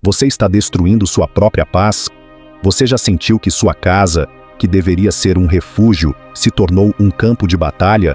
Você está destruindo sua própria paz? Você já sentiu que sua casa, que deveria ser um refúgio, se tornou um campo de batalha?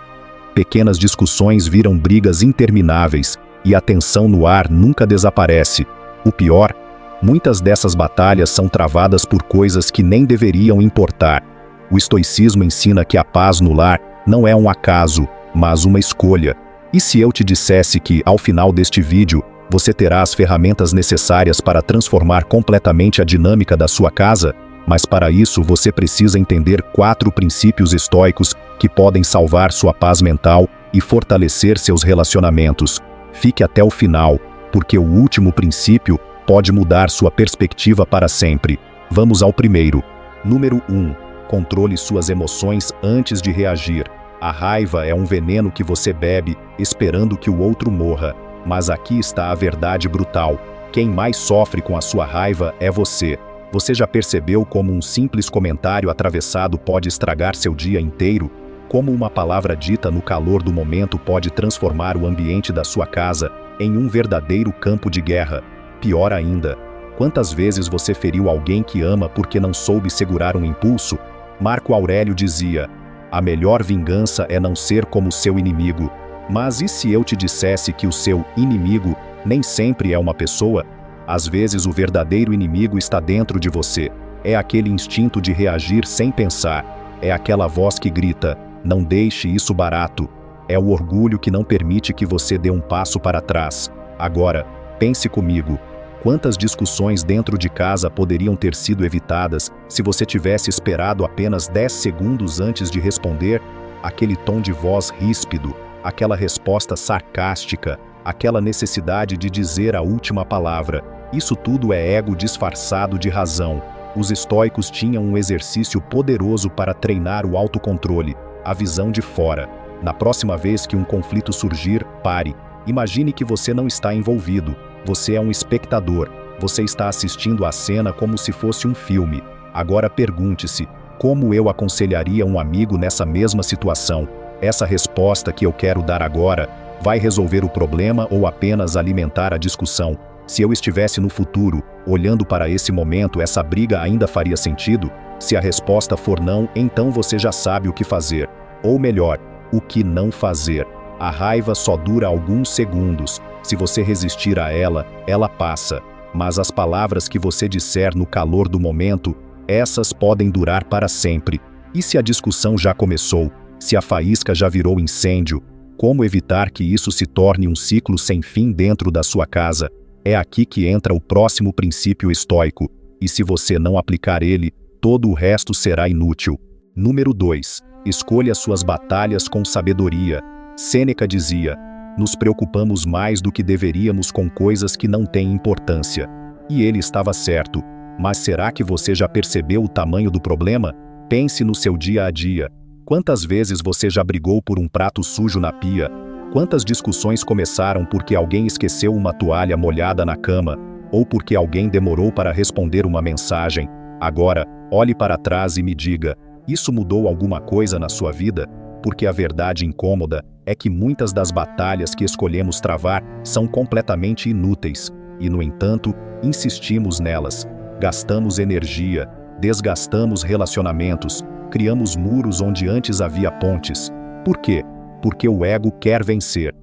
Pequenas discussões viram brigas intermináveis e a tensão no ar nunca desaparece. O pior, muitas dessas batalhas são travadas por coisas que nem deveriam importar. O estoicismo ensina que a paz no lar não é um acaso, mas uma escolha. E se eu te dissesse que, ao final deste vídeo, você terá as ferramentas necessárias para transformar completamente a dinâmica da sua casa? Mas para isso você precisa entender 4 princípios estoicos que podem salvar sua paz mental e fortalecer seus relacionamentos. Fique até o final, porque o último princípio pode mudar sua perspectiva para sempre. Vamos ao primeiro. Número 1. Controle suas emoções antes de reagir. A raiva é um veneno que você bebe, esperando que o outro morra. Mas aqui está a verdade brutal. Quem mais sofre com a sua raiva é você. Você já percebeu como um simples comentário atravessado pode estragar seu dia inteiro? Como uma palavra dita no calor do momento pode transformar o ambiente da sua casa em um verdadeiro campo de guerra? Pior ainda, quantas vezes você feriu alguém que ama porque não soube segurar um impulso? Marco Aurélio dizia: a melhor vingança é não ser como seu inimigo. Mas e se eu te dissesse que o seu inimigo nem sempre é uma pessoa? Às vezes o verdadeiro inimigo está dentro de você. É aquele instinto de reagir sem pensar. É aquela voz que grita: não deixe isso barato. É o orgulho que não permite que você dê um passo para trás. Agora, pense comigo. Quantas discussões dentro de casa poderiam ter sido evitadas se você tivesse esperado apenas 10 segundos antes de responder? Aquele tom de voz ríspido, aquela resposta sarcástica, aquela necessidade de dizer a última palavra. Isso tudo é ego disfarçado de razão. Os estoicos tinham um exercício poderoso para treinar o autocontrole, a visão de fora. Na próxima vez que um conflito surgir, pare. Imagine que você não está envolvido. Você é um espectador. Você está assistindo a cena como se fosse um filme. Agora pergunte-se: como eu aconselharia um amigo nessa mesma situação? Essa resposta que eu quero dar agora vai resolver o problema ou apenas alimentar a discussão? Se eu estivesse no futuro, olhando para esse momento, essa briga ainda faria sentido? Se a resposta for não, então você já sabe o que fazer. Ou melhor, o que não fazer. A raiva só dura alguns segundos. Se você resistir a ela, ela passa. Mas as palavras que você disser no calor do momento, essas podem durar para sempre. E se a discussão já começou? Se a faísca já virou incêndio? Como evitar que isso se torne um ciclo sem fim dentro da sua casa? É aqui que entra o próximo princípio estoico. E se você não aplicar ele, todo o resto será inútil. Número 2. Escolha suas batalhas com sabedoria. Sêneca dizia: nos preocupamos mais do que deveríamos com coisas que não têm importância. E ele estava certo. Mas será que você já percebeu o tamanho do problema? Pense no seu dia a dia. Quantas vezes você já brigou por um prato sujo na pia? Quantas discussões começaram porque alguém esqueceu uma toalha molhada na cama? Ou porque alguém demorou para responder uma mensagem? Agora, olhe para trás e me diga: isso mudou alguma coisa na sua vida? Porque a verdade incômoda é que muitas das batalhas que escolhemos travar são completamente inúteis. E, no entanto, insistimos nelas. Gastamos energia, desgastamos relacionamentos, criamos muros onde antes havia pontes. Por quê? Porque o ego quer vencer.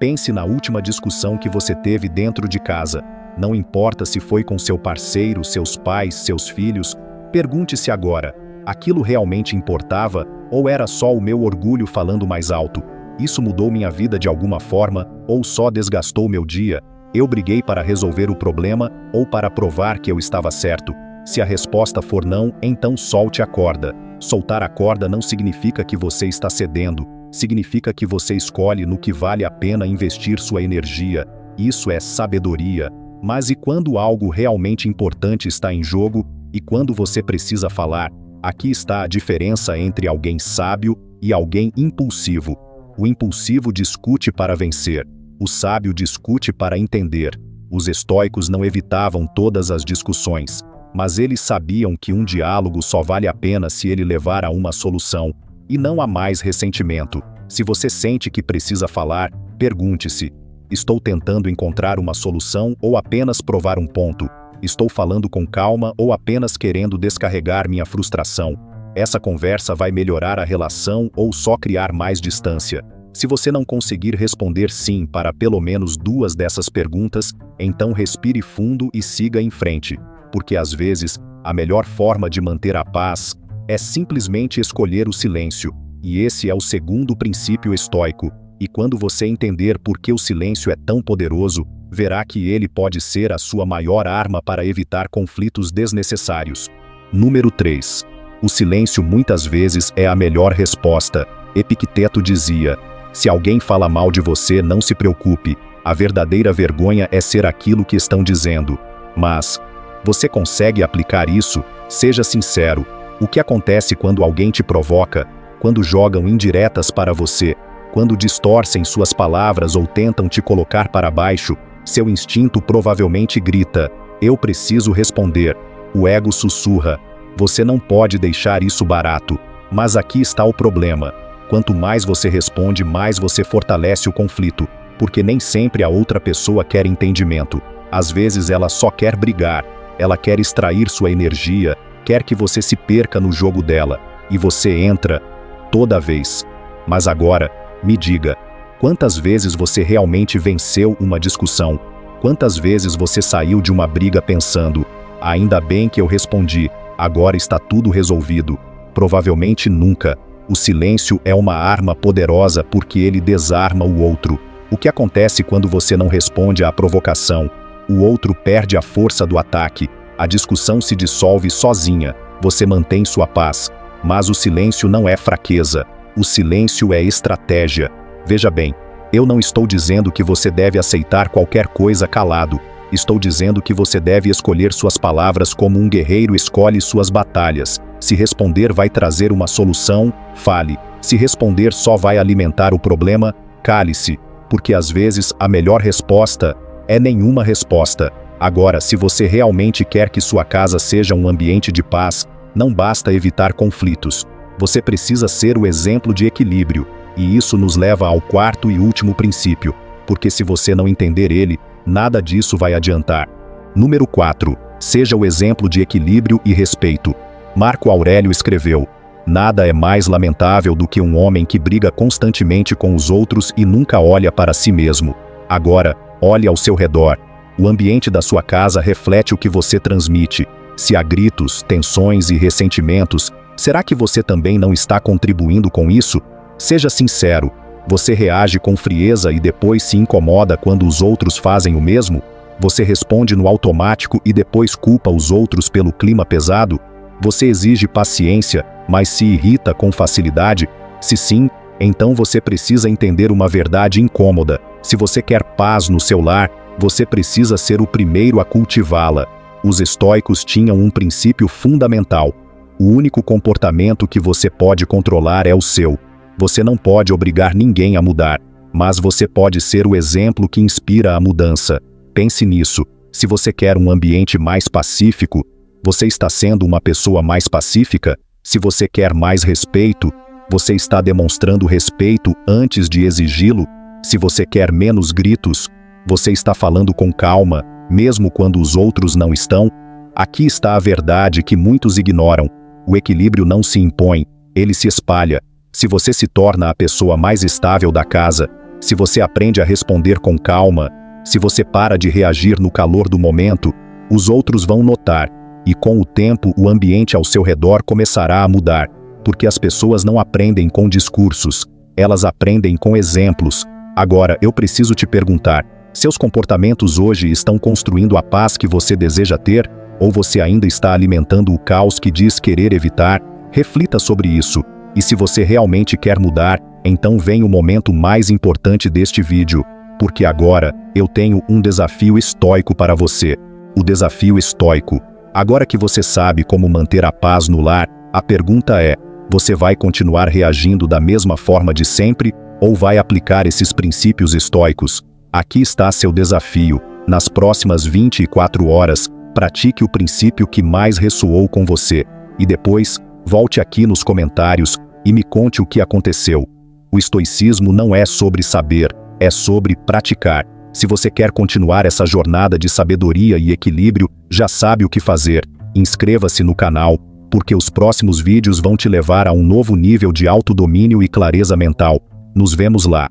Pense na última discussão que você teve dentro de casa. Não importa se foi com seu parceiro, seus pais, seus filhos. Pergunte-se agora: aquilo realmente importava ou era só o meu orgulho falando mais alto? Isso mudou minha vida de alguma forma ou só desgastou meu dia? Eu briguei para resolver o problema ou para provar que eu estava certo? Se a resposta for não, então solte a corda. Soltar a corda não significa que você está cedendo. Significa que você escolhe no que vale a pena investir sua energia. Isso é sabedoria. Mas e quando algo realmente importante está em jogo? E quando você precisa falar? Aqui está a diferença entre alguém sábio e alguém impulsivo. O impulsivo discute para vencer. O sábio discute para entender. Os estoicos não evitavam todas as discussões, mas eles sabiam que um diálogo só vale a pena se ele levar a uma solução, e não a mais ressentimento. Se você sente que precisa falar, pergunte-se: estou tentando encontrar uma solução ou apenas provar um ponto? Estou falando com calma ou apenas querendo descarregar minha frustração? Essa conversa vai melhorar a relação ou só criar mais distância? Se você não conseguir responder sim para pelo menos 2 dessas perguntas, então respire fundo e siga em frente, porque às vezes a melhor forma de manter a paz é simplesmente escolher o silêncio, e esse é o segundo princípio estoico. E quando você entender por que o silêncio é tão poderoso, verá que ele pode ser a sua maior arma para evitar conflitos desnecessários. Número 3. O silêncio muitas vezes é a melhor resposta. Epicteto dizia: se alguém fala mal de você, não se preocupe, a verdadeira vergonha é ser aquilo que estão dizendo. Mas você consegue aplicar isso? Seja sincero. O que acontece quando alguém te provoca? Quando jogam indiretas para você? Quando distorcem suas palavras ou tentam te colocar para baixo? Seu instinto provavelmente grita: eu preciso responder. O ego sussurra: você não pode deixar isso barato. Mas aqui está o problema. Quanto mais você responde, mais você fortalece o conflito, porque nem sempre a outra pessoa quer entendimento. Às vezes ela só quer brigar, ela quer extrair sua energia, quer que você se perca no jogo dela, e você entra toda vez. Mas agora, me diga, quantas vezes você realmente venceu uma discussão? Quantas vezes você saiu de uma briga pensando: ainda bem que eu respondi, agora está tudo resolvido? Provavelmente nunca. O silêncio é uma arma poderosa porque ele desarma o outro. O que acontece quando você não responde à provocação? O outro perde a força do ataque. A discussão se dissolve sozinha. Você mantém sua paz. Mas o silêncio não é fraqueza. O silêncio é estratégia. Veja bem, eu não estou dizendo que você deve aceitar qualquer coisa calado. Estou dizendo que você deve escolher suas palavras como um guerreiro escolhe suas batalhas. Se responder vai trazer uma solução, fale. Se responder só vai alimentar o problema, cale-se. Porque às vezes a melhor resposta é nenhuma resposta. Agora, se você realmente quer que sua casa seja um ambiente de paz, não basta evitar conflitos. Você precisa ser o exemplo de equilíbrio. E isso nos leva ao quarto e último princípio. Porque se você não entender ele, nada disso vai adiantar. Número 4. Seja o exemplo de equilíbrio e respeito. Marco Aurélio escreveu: nada é mais lamentável do que um homem que briga constantemente com os outros e nunca olha para si mesmo. Agora, olhe ao seu redor. O ambiente da sua casa reflete o que você transmite. Se há gritos, tensões e ressentimentos, será que você também não está contribuindo com isso? Seja sincero. Você reage com frieza e depois se incomoda quando os outros fazem o mesmo? Você responde no automático e depois culpa os outros pelo clima pesado? Você exige paciência, mas se irrita com facilidade? Se sim, então você precisa entender uma verdade incômoda. Se você quer paz no seu lar, você precisa ser o primeiro a cultivá-la. Os estoicos tinham um princípio fundamental. O único comportamento que você pode controlar é o seu. Você não pode obrigar ninguém a mudar, mas você pode ser o exemplo que inspira a mudança. Pense nisso. Se você quer um ambiente mais pacífico, você está sendo uma pessoa mais pacífica? Se você quer mais respeito, você está demonstrando respeito antes de exigi-lo? Se você quer menos gritos, você está falando com calma, mesmo quando os outros não estão? Aqui está a verdade que muitos ignoram. O equilíbrio não se impõe, ele se espalha. Se você se torna a pessoa mais estável da casa, se você aprende a responder com calma, se você para de reagir no calor do momento, os outros vão notar. E com o tempo o ambiente ao seu redor começará a mudar, porque as pessoas não aprendem com discursos, elas aprendem com exemplos. Agora, eu preciso te perguntar, seus comportamentos hoje estão construindo a paz que você deseja ter? Ou você ainda está alimentando o caos que diz querer evitar? Reflita sobre isso. E se você realmente quer mudar, então vem o momento mais importante deste vídeo, porque agora eu tenho um desafio estoico para você. O desafio estoico. Agora que você sabe como manter a paz no lar, a pergunta é: você vai continuar reagindo da mesma forma de sempre ou vai aplicar esses princípios estoicos? Aqui está seu desafio. Nas próximas 24 horas, pratique o princípio que mais ressoou com você. E depois, volte aqui nos comentários e me conte o que aconteceu. O estoicismo não é sobre saber, é sobre praticar. Se você quer continuar essa jornada de sabedoria e equilíbrio, já sabe o que fazer. Inscreva-se no canal, porque os próximos vídeos vão te levar a um novo nível de autodomínio e clareza mental. Nos vemos lá.